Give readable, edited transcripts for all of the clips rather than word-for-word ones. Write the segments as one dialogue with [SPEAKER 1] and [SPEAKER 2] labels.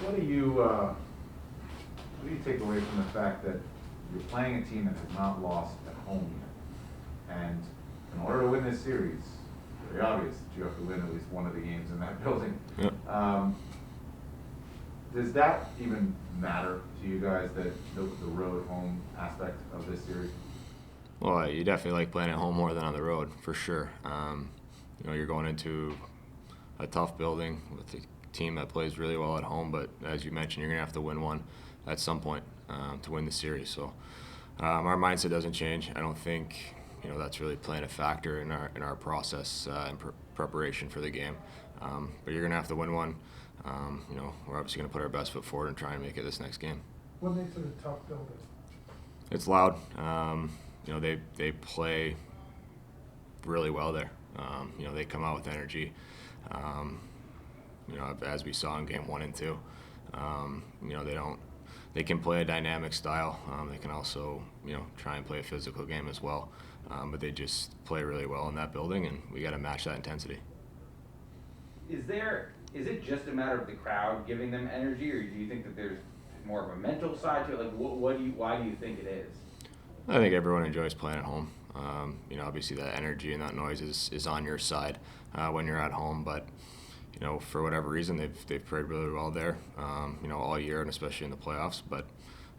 [SPEAKER 1] What do you take away from the fact that you're playing a team that has not lost at home yet? And in order to win this series, it's very obvious that you have to win at least one of the games in that building.
[SPEAKER 2] Yep.
[SPEAKER 1] Does that even matter to you guys, that the road home aspect of this series?
[SPEAKER 2] Well, you definitely like playing at home more than on the road, for sure. You're going into a tough building with a team that plays really well at home, but as you mentioned, you're going to have to win one at some point to win the series. So our mindset doesn't change. I don't think that's really playing a factor in our process and preparation for the game. But you're going to have to win one. We're obviously going to put our best foot forward and try and make it this next game.
[SPEAKER 3] What makes it a tough building?
[SPEAKER 2] It's loud. They play really well there. They come out with energy. As we saw in game 1 and 2, they can play a dynamic style. They can also, try and play a physical game as well. But they just play really well in that building, and we got to match that intensity.
[SPEAKER 4] Is it just a matter of the crowd giving them energy, or do you think that there's more of a mental side to it? Like, why do you think it is?
[SPEAKER 2] I think everyone enjoys playing at home. Obviously that energy and that noise is on your side when you're at home, but for whatever reason they've played really well there, all year, and especially in the playoffs. But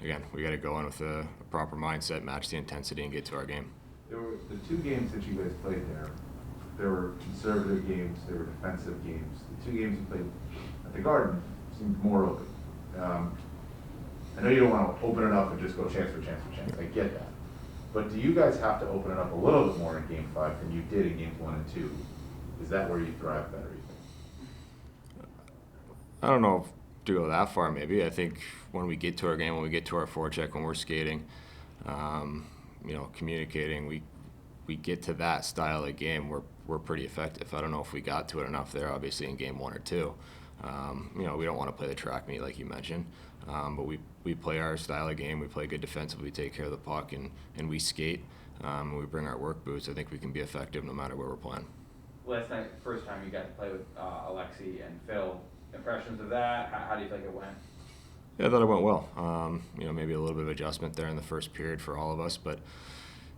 [SPEAKER 2] again, we got to go in with a proper mindset, match the intensity, and get to our game.
[SPEAKER 1] There were the 2 games that you guys played there. There were conservative games. There were defensive games. The 2 games you played at the Garden seemed more open. I know you don't want to open it up and just go chance for chance for chance. I get that. But do you guys have to open it up a little bit more in Game 5 than you did in Games 1 and 2? Is that where you thrive better, you think?
[SPEAKER 2] I don't know to go that far, maybe. I think when we get to our game, when we get to our forecheck, when we're skating, communicating, we get to that style of game, we're pretty effective. I don't know if we got to it enough there, obviously, in Game 1 or 2. We don't want to play the track meet like you mentioned, but we play our style of game. We play good defensively, we take care of the puck, and we skate, and we bring our work boots. I think we can be effective no matter where we're playing.
[SPEAKER 4] Last night, first time you got to play with Alexi and Phil. Impressions of that? How do you think it went?
[SPEAKER 2] Yeah, I thought it went well. Maybe a little bit of adjustment there in the first period for all of us, but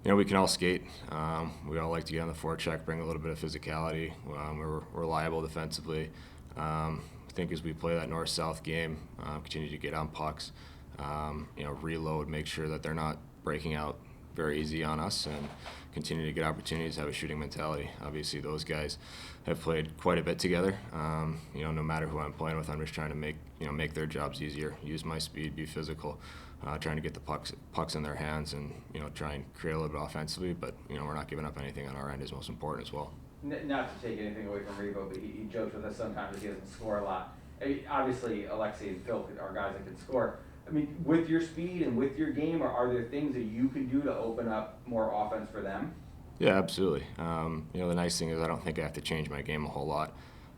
[SPEAKER 2] we can all skate. We all like to get on the forecheck, bring a little bit of physicality. We're reliable defensively. I think as we play that north-south game, continue to get on pucks, reload, make sure that they're not breaking out very easy on us, and continue to get opportunities to have a shooting mentality. Obviously, those guys have played quite a bit together. No matter who I'm playing with, I'm just trying to make their jobs easier, use my speed, be physical, trying to get the pucks in their hands, and try and create a little bit offensively. But we're not giving up anything on our end is most important as well.
[SPEAKER 4] Not to take anything away from Revo, but he jokes with us sometimes that he doesn't score a lot. I mean, obviously, Alexi and Phil are guys that can score. I mean, with your speed and with your game, are there things that you can do to open up more offense for them?
[SPEAKER 2] Yeah, absolutely. The nice thing is I don't think I have to change my game a whole lot.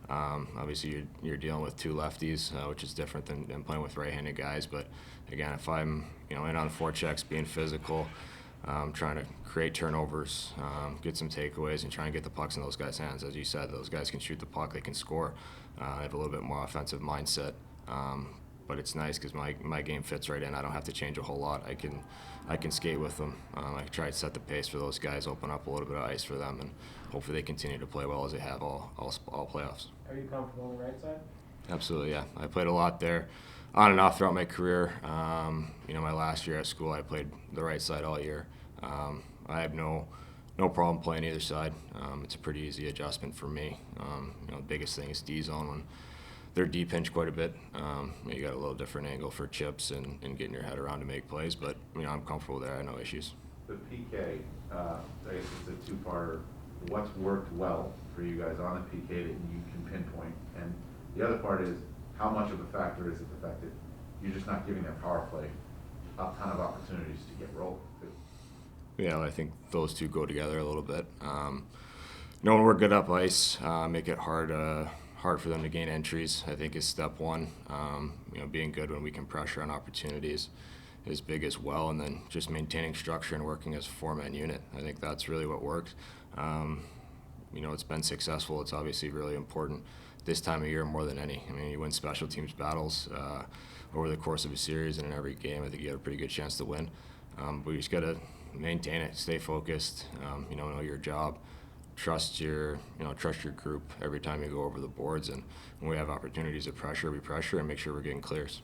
[SPEAKER 2] Obviously, you're dealing with 2 lefties, which is different than playing with right-handed guys. But again, if I'm in on forechecks, being physical, trying to create turnovers, get some takeaways, and try and get the pucks in those guys' hands. As you said, those guys can shoot the puck, they can score. I have a little bit more offensive mindset. But it's nice because my game fits right in. I don't have to change a whole lot. I can skate with them. I try to set the pace for those guys, open up a little bit of ice for them, and hopefully they continue to play well as they have all playoffs.
[SPEAKER 3] Are you comfortable on the right side?
[SPEAKER 2] Absolutely, yeah. I played a lot there, on and off throughout my career. My last year at school, I played the right side all year. I have no problem playing either side. It's a pretty easy adjustment for me. The biggest thing is D zone when they're deep hinge quite a bit. You got a little different angle for chips and getting your head around to make plays, but I'm comfortable there. I have no issues.
[SPEAKER 1] The PK, I guess it's a 2-parter. What's worked well for you guys on the PK that you can pinpoint? And the other part is, how much of a factor is it the fact that you're just not giving their power play a ton of opportunities to get rolling?
[SPEAKER 2] Yeah, I think those two go together a little bit. When we're good up ice, make it hard for them to gain entries, I think, is step one. Being good when we can pressure on opportunities is big as well, and then just maintaining structure and working as a 4-man unit. I think that's really what works. It's been successful. It's obviously really important this time of year more than any. I mean, you win special teams battles over the course of a series, and in every game, I think you have a pretty good chance to win. But you just got to maintain it, stay focused, know your job, trust your group every time you go over the boards, and when we have opportunities to pressure, we pressure and make sure we're getting clears.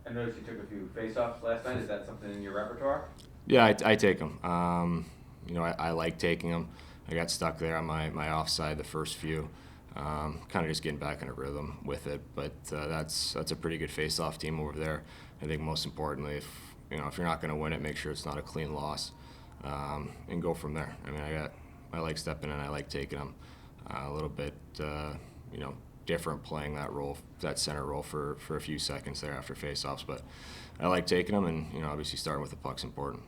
[SPEAKER 4] I noticed you took a few face-offs last night. Is that something in your repertoire?
[SPEAKER 2] Yeah, I take them. I like taking them. I got stuck there on my offside the first few, kind of just getting back in a rhythm with it. But that's a pretty good face-off team over there. I think most importantly, if you're not going to win it, make sure it's not a clean loss, and go from there. I mean, I like stepping in. I like taking them. A little bit, different playing that role, that center role for a few seconds there after face-offs. But I like taking them, and obviously starting with the puck's important.